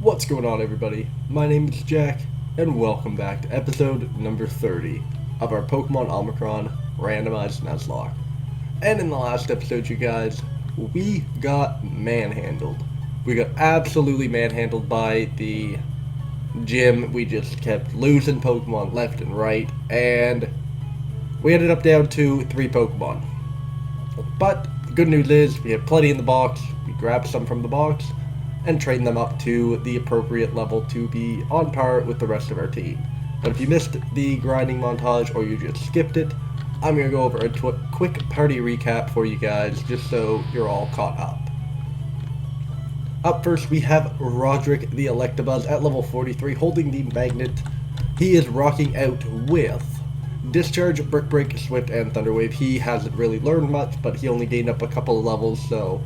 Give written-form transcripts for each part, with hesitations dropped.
What's going on, everybody? My name is Jack, and welcome back to episode number 30 of our Pokemon Omicron Randomized Nuzlocke. And in the last episode, you guys, we got manhandled. We got absolutely manhandled by the gym. We just kept losing Pokemon left and right, and we ended up down to 3 Pokemon. But the good news is, we have plenty in the box. We grabbed some from the box and train them up to the appropriate level to be on par with the rest of our team. But if you missed the grinding montage or you just skipped it, I'm going to go over a quick party recap for you guys just so you're all caught up. Up first we have Roderick the Electabuzz at level 43 holding the magnet. He is rocking out with Discharge, Brick Break, Swift, and Thunder Wave. He hasn't really learned much, but he only gained up a couple of levels, so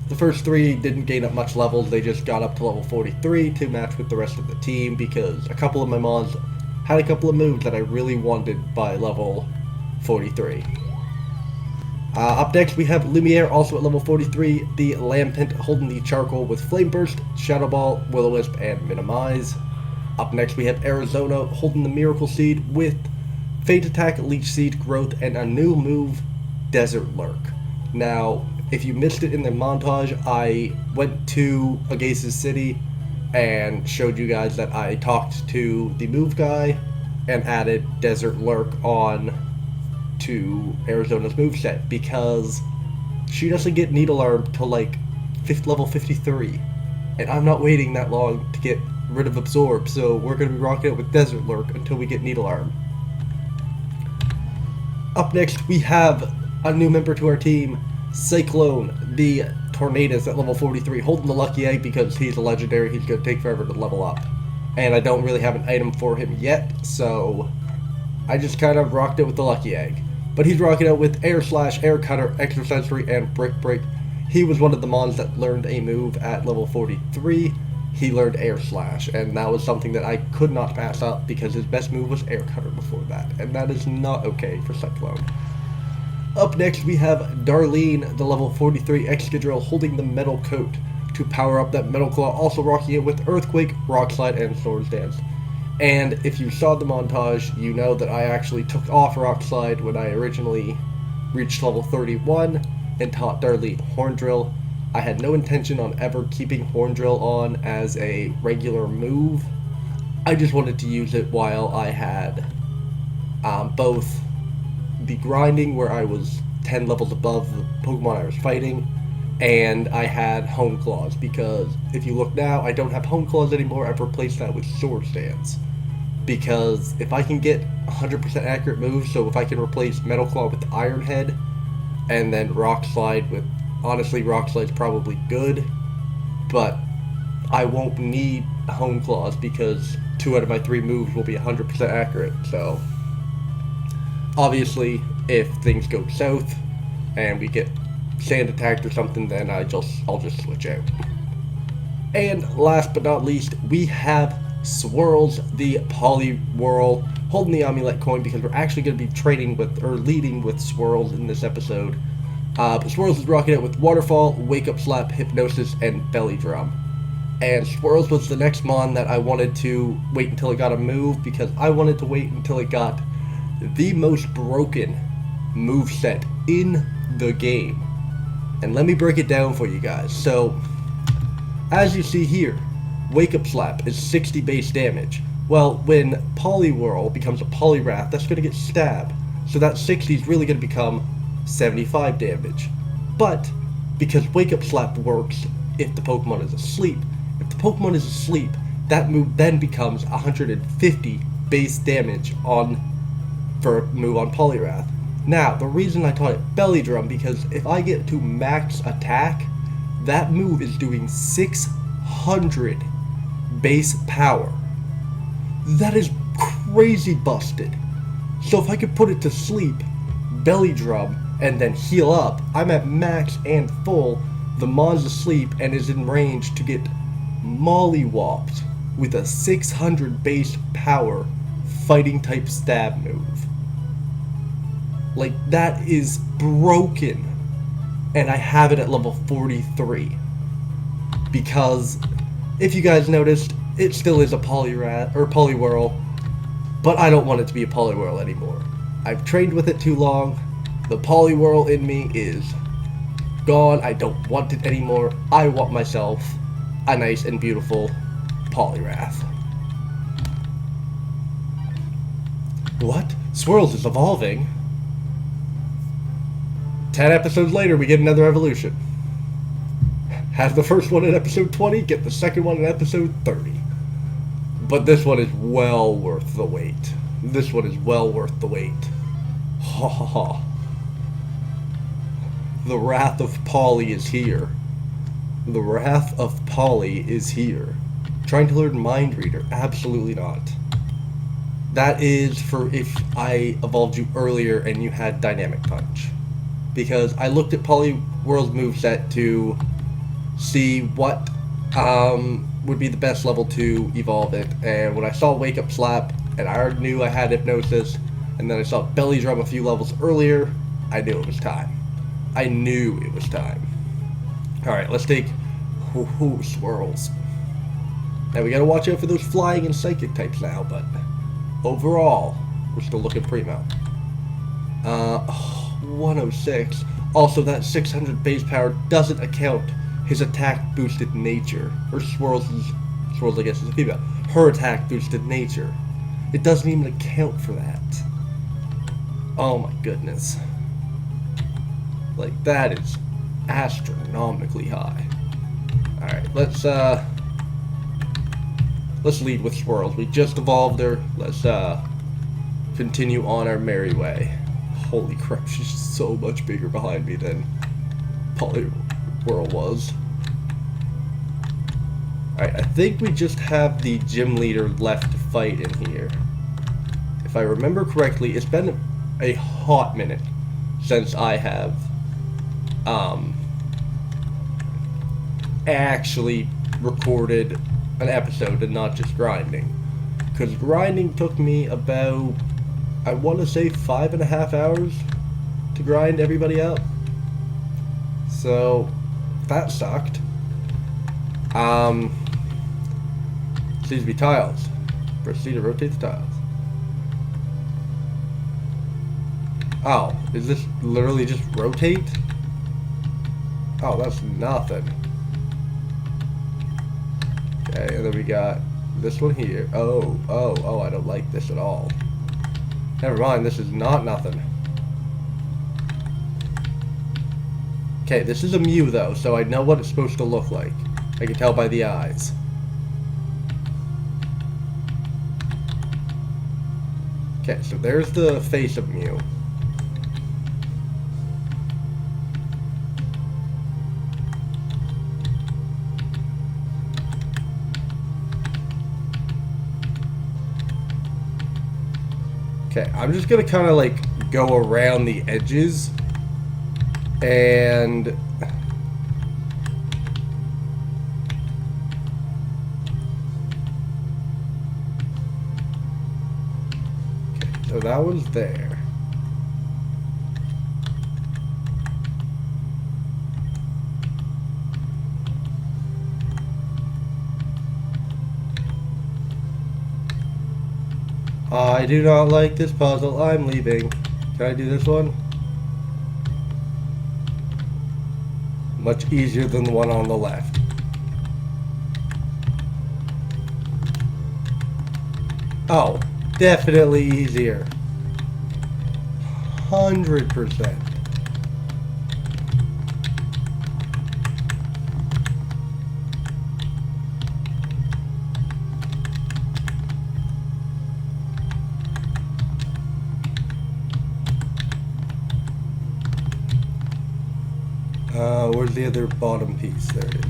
the first 3 didn't gain up much levels. They just got up to level 43 to match with the rest of the team because a couple of my mons had a couple of moves that I really wanted by level 43. Up next we have Lumiere, also at level 43, the Lampent holding the Charcoal with Flame Burst, Shadow Ball, Will-O-Wisp, and Minimize. Up next we have Arizona holding the Miracle Seed with Fate Attack, Leech Seed, Growth, and a new move, Desert Lurk. Now, if you missed it in the montage, I went to Agace's City and showed you guys that I talked to the move guy and added Desert Lurk on to Arizona's moveset because she doesn't get Needle Arm till like level 53, and I'm not waiting that long to get rid of Absorb, so we're going to be rocking it with Desert Lurk until we get Needle Arm. Up next we have a new member to our team, Cyclone, the Tornadus at level 43, holding the Lucky Egg because he's a legendary. He's going to take forever to level up. And I don't really have an item for him yet, so I just kind of rocked it with the Lucky Egg. But he's rocking it with Air Slash, Air Cutter, Extrasensory, and Brick Break. He was one of the mons that learned a move at level 43. He learned Air Slash, and that was something that I could not pass up because his best move was Air Cutter before that, and that is not okay for Cyclone. Up next we have Darlene, the level 43 Excadrill holding the Metal Coat to power up that Metal Claw, also rocking it with Earthquake, Rock Slide, and Swords Dance. And if you saw the montage, you know that I actually took off Rock Slide when I originally reached level 31 and taught Darlene Horn Drill. I had no intention on ever keeping Horn Drill on as a regular move. I just wanted to use it while I had both the grinding, where I was 10 levels above the Pokemon I was fighting, and I had Hone Claws, because if you look now, I don't have Hone Claws anymore. I've replaced that with Swords Dance. because if I can get 100% accurate moves, so if I can replace Metal Claw with Iron Head, and then Rock Slide with, honestly, Rock Slide's probably good, but I won't need Hone Claws because 2 out of my 3 moves will be 100% accurate. So obviously, if things go south and we get sand attacked or something, then I'll just switch out. And last but not least, we have Swirls the Poliwhirl, holding the Amulet coin because we're actually going to be trading with, or leading with Swirls in this episode. But Swirls is rocking it with Waterfall, Wake Up Slap, Hypnosis, and Belly Drum. And Swirls was the next mon that I wanted to wait until it got a move, because I wanted to wait until it got the most broken moveset in the game. And let me break it down for you guys. So, as you see here, Wake Up Slap is 60 base damage. Well, when Poliwhirl becomes a Poliwrath, that's going to get Stab. So that 60 is really going to become 75 damage. But, because Wake Up Slap works if the Pokemon is asleep, if the Pokemon is asleep, that move then becomes 150 base damage for a move on Poliwrath. Now, the reason I taught it Belly Drum, because if I get to max attack, that move is doing 600 base power. That is crazy busted. So if I could put it to sleep, Belly Drum, and then heal up, I'm at max and full, the mon's asleep and is in range to get mollywopped with a 600 base power fighting type stab move. Like, that is broken. And I have it at level 43. Because, if you guys noticed, it still is a Poliwhirl, but I don't want it to be a Poliwhirl anymore. I've trained with it too long. The Poliwhirl in me is gone. I don't want it anymore. I want myself a nice and beautiful Poliwrath. What? Swirls is evolving? 10 episodes later, we get another evolution. Have the first one in episode 20, get the second one in episode 30. But this one is well worth the wait. This one is well worth the wait. Ha ha ha. The Wrath of Polly is here. The Wrath of Polly is here. Trying to learn Mind Reader? Absolutely not. That is for if I evolved you earlier and you had Dynamic Punch. Because I looked at Poliwhirl's moveset to see what would be the best level to evolve it. And when I saw Wake Up Slap, and I already knew I had Hypnosis, and then I saw Belly Drum a few levels earlier, I knew it was time. I knew it was time. Alright, let's take Swirls. Now we gotta watch out for those flying and psychic types now, but overall, we're still looking primo. 106. Also, that 600 base power doesn't account his attack boosted nature. Or Swirls, I guess, is a female. Her attack boosted nature. It doesn't even account for that. Oh my goodness. Like, that is astronomically high. Alright, let's lead with Swirls. We just evolved her. Let's continue on our merry way. Holy crap, she's so much bigger behind me than Poliwhirl was. Alright, I think we just have the gym leader left to fight in here. If I remember correctly, it's been a hot minute since I have actually recorded an episode and not just grinding. Because grinding took me about, I want to say, 5.5 hours to grind everybody up. So, that sucked. Seems to be tiles. Proceed to rotate the tiles. Oh, is this literally just rotate? Oh, that's nothing. Okay, and then we got this one here. Oh, I don't like this at all. Never mind, this is not nothing. Okay, this is a Mew though, so I know what it's supposed to look like. I can tell by the eyes. Okay, so there's the face of Mew. Okay, I'm just gonna kind of like go around the edges and okay, so that was there. I do not like this puzzle. I'm leaving. Can I do this one? Much easier than the one on the left. Oh, definitely easier. 100%. Where's the other bottom piece? There it is.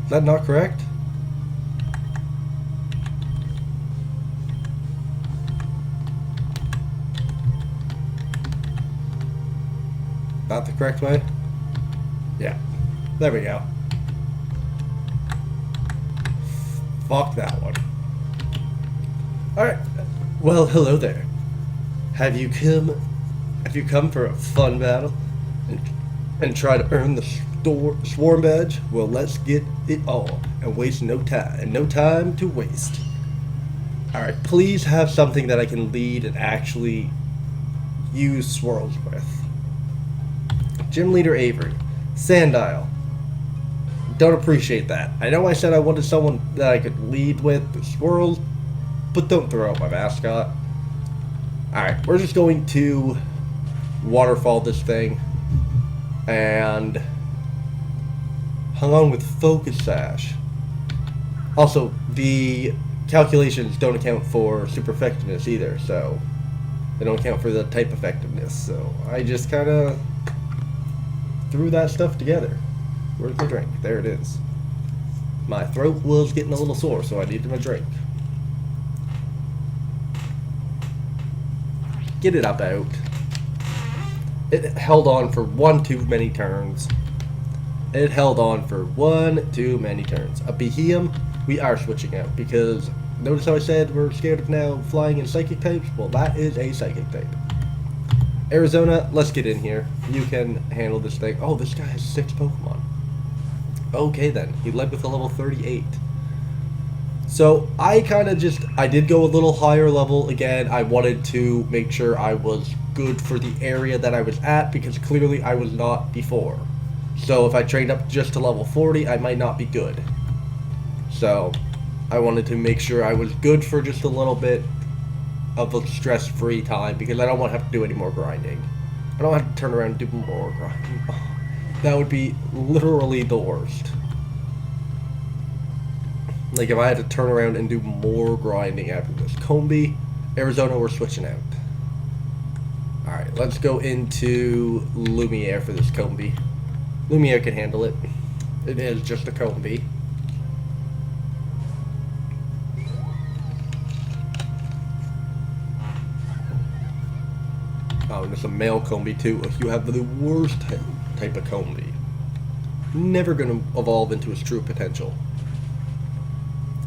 Is that not correct? Not the correct way? Yeah. There we go. Fuck that one. Alright. Well, hello there. Have you come for a fun battle? And try to earn the swarm badge? Well, let's get it all and waste no time. And no time to waste. Alright, please have something that I can lead and actually use swirls with. Gym Leader Avery. Sandile. Don't appreciate that. I know I said I wanted someone that I could lead with the swirls, but don't throw out my mascot. Alright, we're just going to waterfall this thing. And hung on with Focus Sash. Also, the calculations don't account for super effectiveness either, so they don't account for the type effectiveness. So I just kind of threw that stuff together. Where's my drink? There it is. My throat was getting a little sore, so I needed my drink. Get it up out. It held on for one too many turns. It held on for one too many turns. A Behemoth, we are switching out because notice how I said we're scared of now flying in psychic types? Well, that is a psychic type. Arizona, let's get in here. You can handle this thing. Oh, this guy has 6 Pokemon. Okay then, he led with a level 38. So I did go a little higher level again. I wanted to make sure I was good for the area that I was at because clearly I was not before. So if I trained up just to level 40, I might not be good. So I wanted to make sure I was good for just a little bit of a stress-free time because I don't want to have to do any more grinding. I don't have to turn around and do more grinding. That would be literally the worst. Like if I had to turn around and do more grinding after this. Combi, Arizona, we're switching out. Alright, let's go into Lumiere for this Combi. Lumiere can handle it. It is just a Combi. Oh, and it's a male Combi too. If you have the worst type of Combi, never going to evolve into its true potential.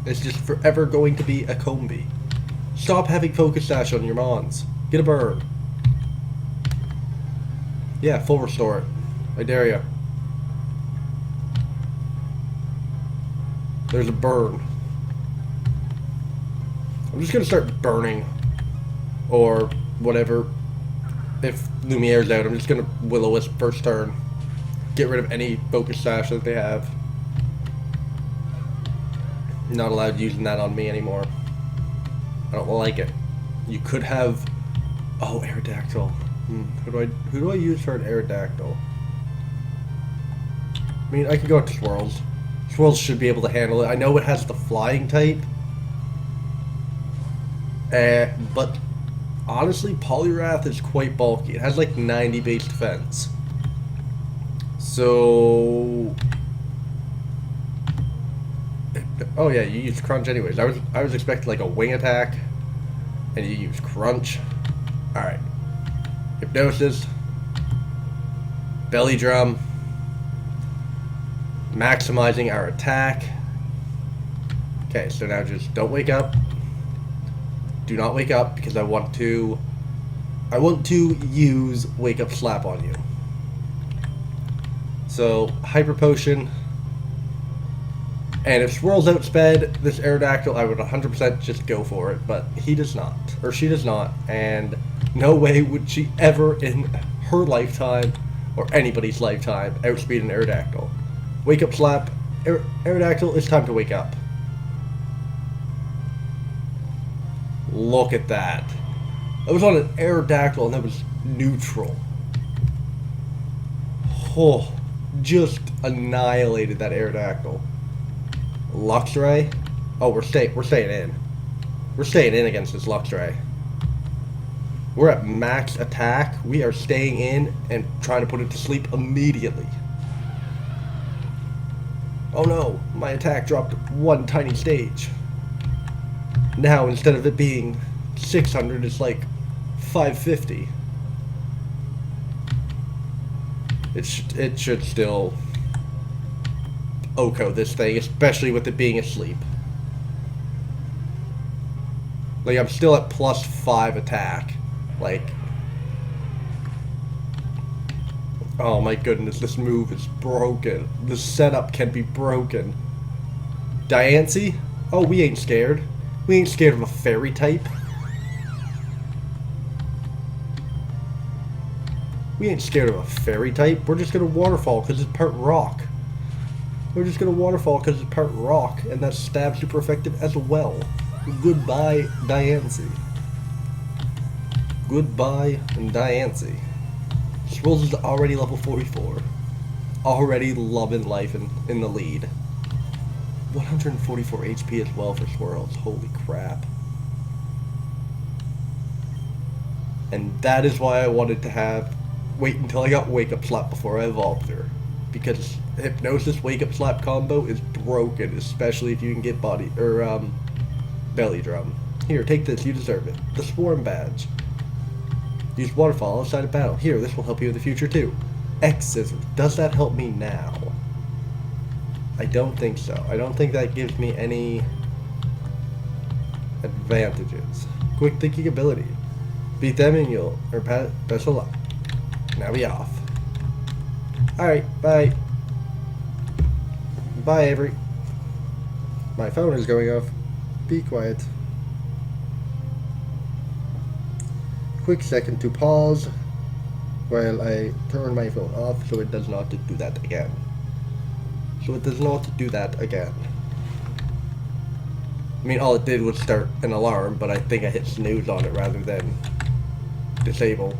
It's just forever going to be a Combi. Stop having Focus Sash on your Mons. Get a burn. Yeah, full restore it. I dare ya. There's a burn. I'm just gonna start burning. Or whatever. If Lumiere's out, I'm just gonna Will-O-Wisp first turn. Get rid of any Focus Sash that they have. Not allowed using that on me anymore. I don't like it. You could have... Oh, Aerodactyl. Who do I use for an Aerodactyl? mean, I could go to Swirls. Swirls should be able to handle it. I know it has the flying type. But honestly, Poliwrath is quite bulky. It has like 90 base defense. So... Oh yeah, you use Crunch anyways. I was expecting like a wing attack. And you use Crunch. Alright. Hypnosis. Belly Drum. Maximizing our attack. Okay, so now just don't wake up. Do not wake up because I want to use Wake Up Slap on you. So, Hyper Potion. And if Swirls outsped this Aerodactyl, I would 100% just go for it, but he does not. Or she does not, and no way would she ever in her lifetime, or anybody's lifetime, outspeed an Aerodactyl. Wake Up Slap. Aerodactyl, it's time to wake up. Look at that. That was on an Aerodactyl and that was neutral. Oh, just annihilated that Aerodactyl. Luxray. Oh, we're staying in. We're staying in against this Luxray. We're at max attack. We are staying in and trying to put it to sleep immediately. Oh no, my attack dropped one tiny stage. Now, instead of it being 600, it's like 550. It should still OHKO this thing, especially with it being asleep. Like, I'm still at +5 attack. Like, oh my goodness, this move is broken. The setup can be broken. Diancie? Oh, we ain't scared. We ain't scared of a fairy type. We ain't scared of a fairy type. We're just gonna waterfall because it's part rock. We're just gonna waterfall because it's part rock, and that stab's super effective as well. Goodbye, Diancie. Goodbye, Diancie. Swirls is already level 44. Already loving life in the lead. 144 HP as well for Swirls. Holy crap. And that is why I wanted to wait until I got Wake Up Slap before I evolved her. Because Hypnosis Wake Up Slap combo is broken, especially if you can get Belly Drum. Here, take this, you deserve it. The Swarm Badge. Use Waterfall outside of battle. Here, this will help you in the future too. X Scissors. Does that help me now? I don't think so. I don't think that gives me any advantages. Quick thinking ability. Beat them and you'll, or best of luck. Now we off. Alright, bye. Bye, Avery. My phone is going off. Be quiet. Quick second to pause while I turn my phone off so it does not do that again. So it does not do that again. I mean, all it did was start an alarm, but I think I hit snooze on it rather than disable.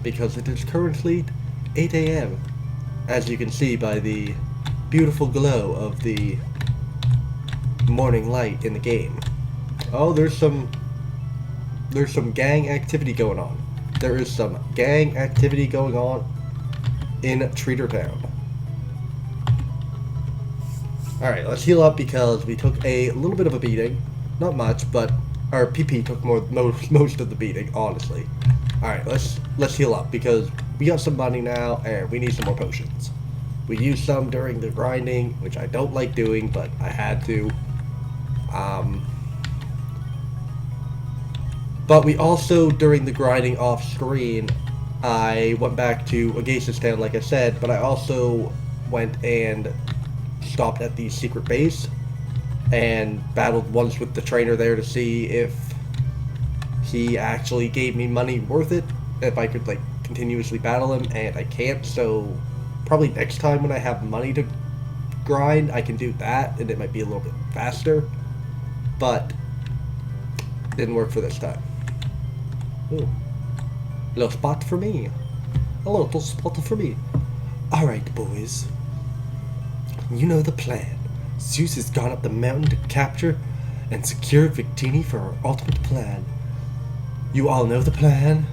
Because it is currently 8 AM, as you can see by the beautiful glow of the morning light in the game. Oh, there's some gang activity going on. There is some gang activity going on in Treater Town. Alright, let's heal up because we took a little bit of a beating. Not much, but our PP took most of the beating, honestly. Alright, let's heal up because we got some money now and we need some more potions. We used some during the grinding, which I don't like doing, but I had to. But we also, during the grinding off screen, I went back to Agace's Town, like I said, but I also went and stopped at the secret base and battled once with the trainer there to see if he actually gave me money worth it, if I could like continuously battle him, and I can't, so probably next time when I have money to grind I can do that and it might be a little bit faster, but it didn't work for this time. Ooh, a little spot for me. A little spot for me. Alright, boys. You know the plan. Zeus has gone up the mountain to capture and secure Victini for our ultimate plan. You all know the plan?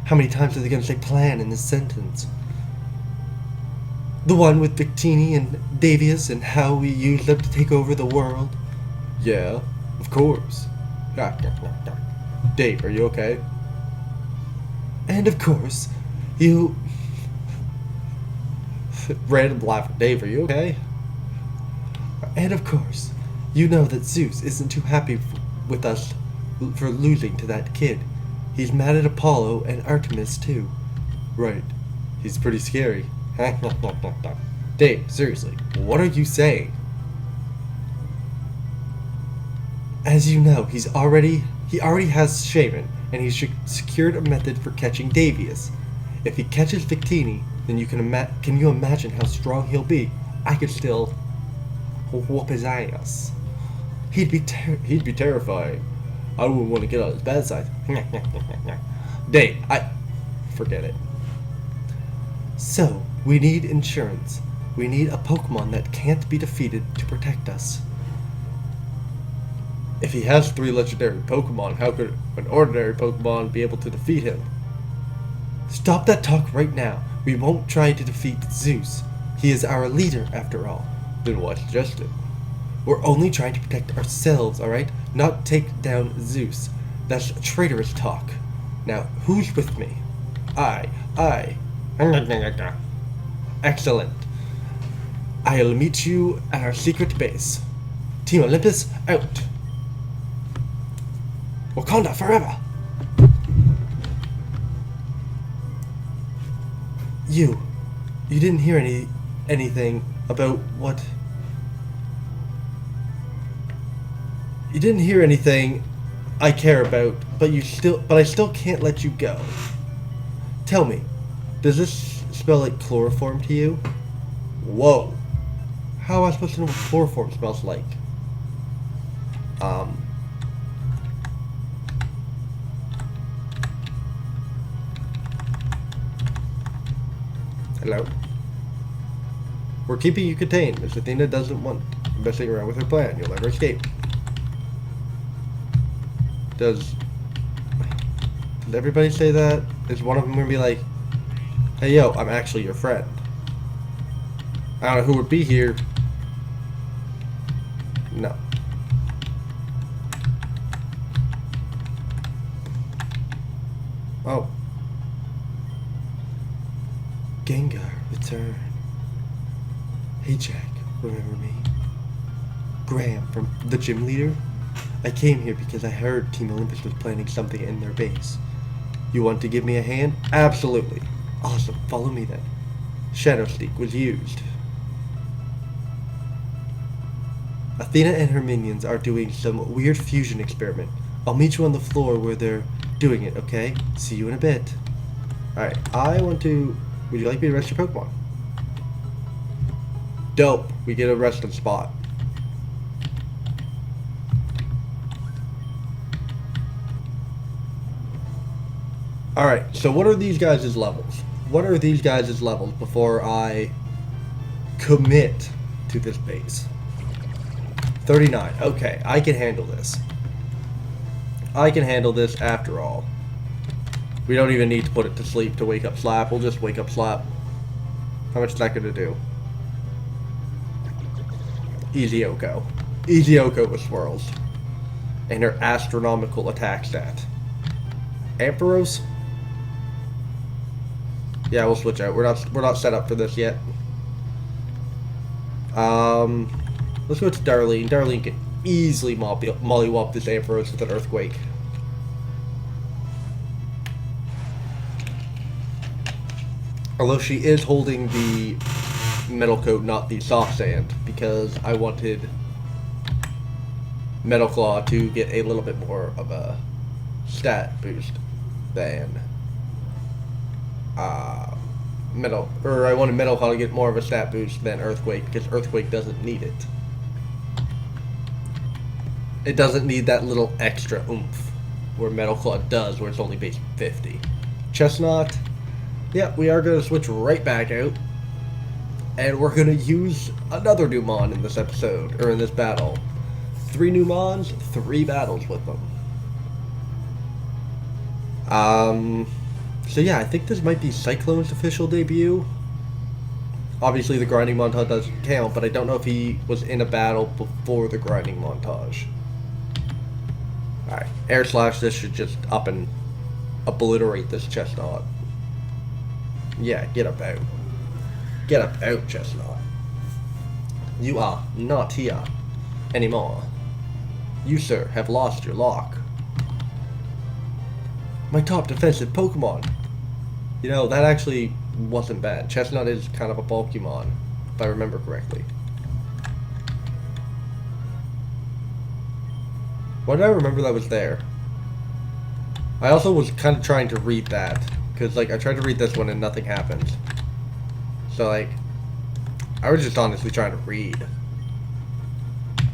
How many times are they going to say plan in this sentence? The one with Victini and Davius and how we use them to take over the world? Yeah, of course. Dave, are you okay? And of course, you... Random laugh. Dave, are you okay? And of course, you know that Zeus isn't too happy with us for losing to that kid. He's mad at Apollo and Artemis too. Right. He's pretty scary. Dave, seriously, what are you saying? As you know, he already has Shaman, and he's secured a method for catching Davius. If he catches Victini, then can you imagine how strong he'll be? I could still whoop his ass. He'd be terrifying. I wouldn't want to get on his bad side. Dave, forget it. So, we need insurance. We need a Pokemon that can't be defeated to protect us. If he has 3 legendary Pokemon, how could an ordinary Pokemon be able to defeat him? Stop that talk right now. We won't try to defeat Zeus. He is our leader, after all. Then why suggest it? We're only trying to protect ourselves, alright? Not take down Zeus. That's traitorous talk. Now, who's with me? I. Excellent. I'll meet you at our secret base. Team Olympus, out. Wakanda forever! You didn't hear anything about what... You didn't hear anything I care about, but I still can't let you go. Tell me, does this smell like chloroform to you? Whoa. How am I supposed to know what chloroform smells like? Hello? We're keeping you contained. Miss Athena doesn't want messing around with her plan. You'll never escape. Did everybody say that? Is one of them gonna be like, hey yo, I'm actually your friend? I don't know who would be here. No. Oh. Gengar, return. Hey Jack, remember me? Graham, from the gym leader? I came here because I heard Team Olympus was planning something in their base. You want to give me a hand? Absolutely. Awesome, follow me then. Shadow Sneak was used. Athena and her minions are doing some weird fusion experiment. I'll meet you on the floor where they're doing it, okay? See you in a bit. Alright, would you like me to rest your Pokemon? Dope. We get a resting spot. Alright, so what are these guys' levels? What are these guys' levels before I commit to this base? 39. Okay, I can handle this. I can handle this after all. We don't even need to put it to sleep to wake up Slap. We'll just wake up Slap. How much is that going to do? Easy Oko. Easy Oko with swirls. And her astronomical attack stat. Ampharos? Yeah, we'll switch out. We're not set up for this yet. Let's go to Darlene. Darlene can easily mollywop this Ampharos with an Earthquake. Although she is holding the Metal Coat, not the Soft Sand, because I wanted Metal Claw to get a little bit more of a stat boost than I wanted Metal Claw to get more of a stat boost than Earthquake, because Earthquake doesn't need it. It doesn't need that little extra oomph, where Metal Claw does, where it's only base 50. Chestnut, yeah, we are going to switch right back out. And we're gonna use another new Mon in this episode, or in this battle. 3 new Mons, 3 battles with them. So yeah, I think this might be Cyclone's official debut. Obviously the grinding montage doesn't count, but I don't know if he was in a battle before the grinding montage. Alright, air slash this should just up and obliterate this Chestnut. Yeah, get up out. Get up out, Chestnut. You are not here anymore. You, sir, have lost your lock. My top defensive Pokemon. You know, that actually wasn't bad. Chestnut is kind of a bulky mon, if I remember correctly. Why did I remember that was there? I also was kind of trying to read that, because, like, I tried to read this one and nothing happened. So, like, I was just honestly trying to read.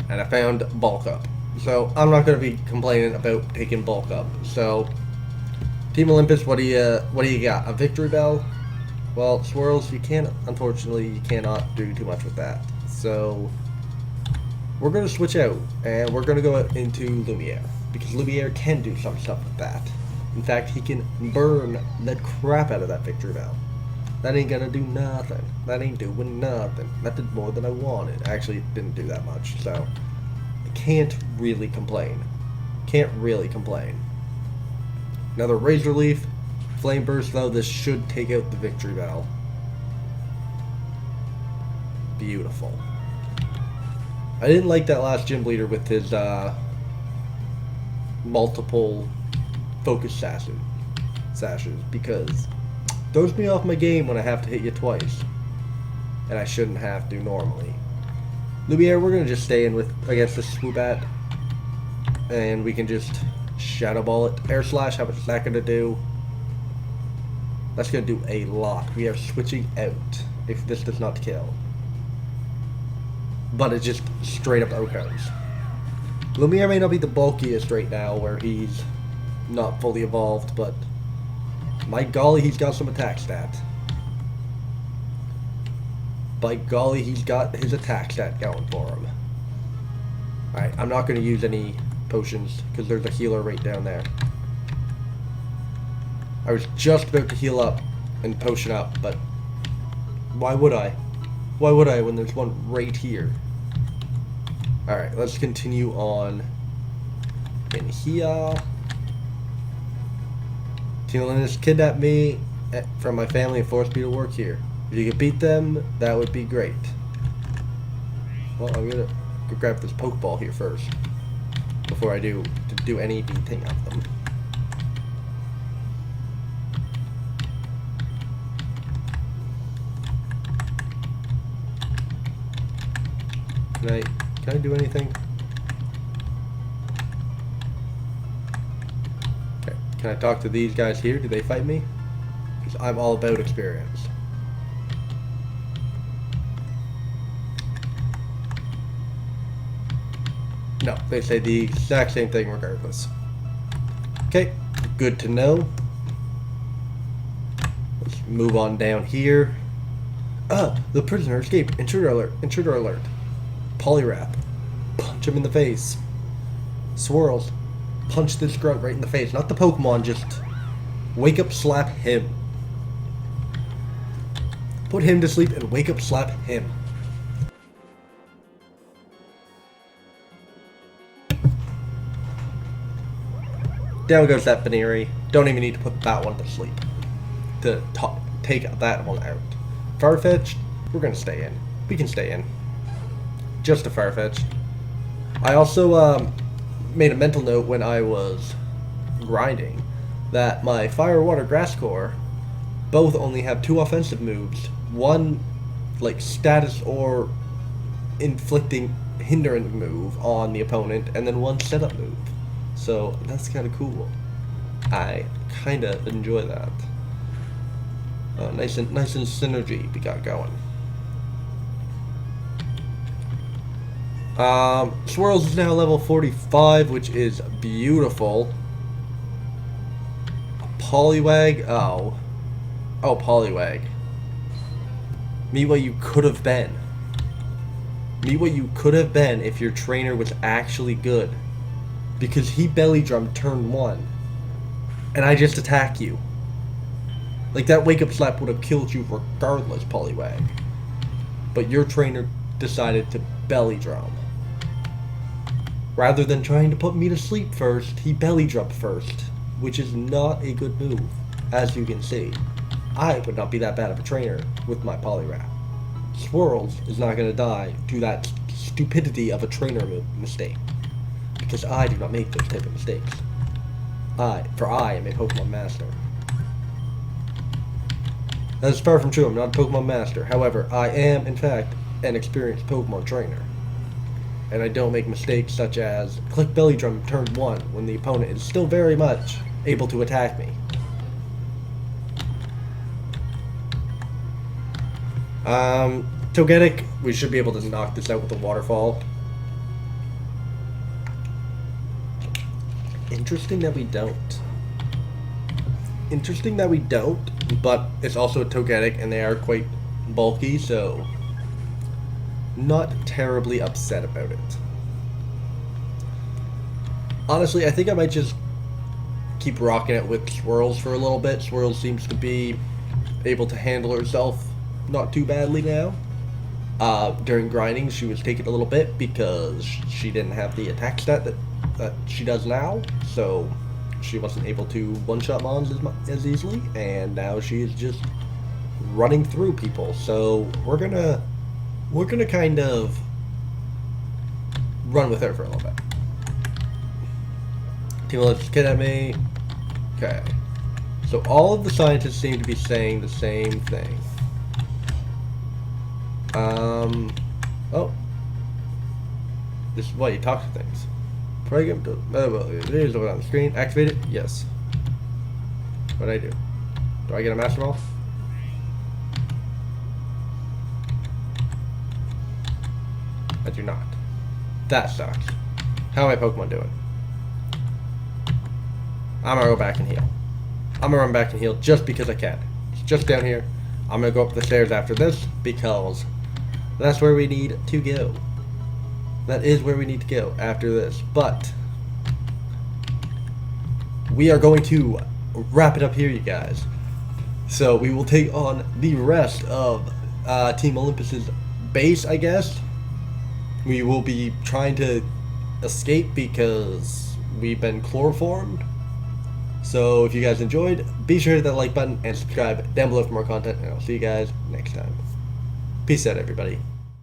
And I found Bulk Up. So, I'm not going to be complaining about taking Bulk Up. So, Team Olympus, what do you got? A Victory Bell? Well, Swirls, unfortunately, you cannot do too much with that. So, we're going to switch out, and we're going to go into Lumiere, because Lumiere can do some stuff with that. In fact, he can burn the crap out of that Victory Bell. That ain't gonna do nothing. That ain't doing nothing. That did more than I wanted. Actually, it didn't do that much, so I can't really complain. Can't really complain. Another Razor Leaf. Flame Burst, though, this should take out the Victory Bell. Beautiful. I didn't like that last Gym Leader with his multiple focus sashes, because throws me off my game when I have to hit you twice, and I shouldn't have to normally. Lumiere, we're gonna just stay in with against the Swoobat, and we can just Shadow Ball it. Air Slash, how much is that gonna do? That's gonna do a lot. We are switching out if this does not kill. But it just straight up OHKOs. Lumiere may not be the bulkiest right now, where he's not fully evolved, but my golly, he's got some attack stat. By golly, he's got his attack stat going for him. Alright, I'm not going to use any potions, because there's a healer right down there. I was just about to heal up and potion up, but why would I? Why would I when there's one right here? Alright, let's continue on in here. Team Olympus kidnapped me from my family and forced me to work here. If you could beat them, that would be great. Well, I'm gonna go grab this Pokeball here first before I do any beating of them. Can I do anything? Okay, can I talk to these guys here? Do they fight me? Because I'm all about experience. No, they say the exact same thing regardless. Okay, good to know. Let's move on down here. The prisoner escaped. Intruder alert, intruder alert. Poliwrath, punch him in the face. Swirls, punch this grunt right in the face. Not the Pokemon, just wake up, slap him. Put him to sleep and wake up, slap him. Down goes that Venery. Don't even need to put that one to sleep to take that one out. Farfetch'd, we're gonna stay in. We can stay in. Just a Farfetch'd. I also made a mental note when I was grinding that my Fire, Water, Grass Core both only have 2 offensive moves. One, like, status or inflicting hindrance move on the opponent, and then 1 setup move. So that's kind of cool. I kind of enjoy that. Nice and synergy we got going. Swirls is now level 45, which is beautiful. Poliwag, oh Poliwag. Meet what you could have been. Meet what you could have been if your trainer was actually good. Because he belly drummed turn 1. And I just attack you. Like, that wake up slap would have killed you regardless, Poliwag. But your trainer decided to belly drum. Rather than trying to put me to sleep first, he belly drummed first. Which is not a good move, as you can see. I would not be that bad of a trainer with my Poliwrath. Swirls is not going to die to that stupidity of a trainer mistake. Because I do not make those type of mistakes. I am a Pokemon Master. That is far from true, I'm not a Pokemon Master. However, I am, in fact, an experienced Pokemon trainer. And I don't make mistakes such as click belly drum turn 1 when the opponent is still very much able to attack me. Togetic, we should be able to knock this out with the waterfall. Interesting that we don't. Interesting that we don't, but it's also a Togetic and they are quite bulky, so not terribly upset about it. Honestly, I think I might just keep rocking it with Swirls for a little bit. Swirls seems to be able to handle herself not too badly now. During grinding, she was taking a little bit because she didn't have the attack stat that she does now, so she wasn't able to one-shot mons as easily, and now she is just running through people. So we're gonna kind of run with her for a little bit. Team Ellipsis get at me. Okay. So all of the scientists seem to be saying the same thing. Oh. This is why you talk to things. Program to, there's over on the screen. Activate it? Yes. What'd I do? Do I get a Master Ball? I do not. That sucks. How are my Pokemon doing? I'm gonna go back and heal. I'm gonna run back and heal just because I can. It's just down here. I'm gonna go up the stairs after this because that's where we need to go. That is where we need to go after this. But we are going to wrap it up here, you guys. So we will take on the rest of Team Olympus's base, I guess. We will be trying to escape because we've been chloroformed. So if you guys enjoyed, be sure to hit that like button and subscribe down below for more content, and I'll see you guys next time. Peace out, everybody.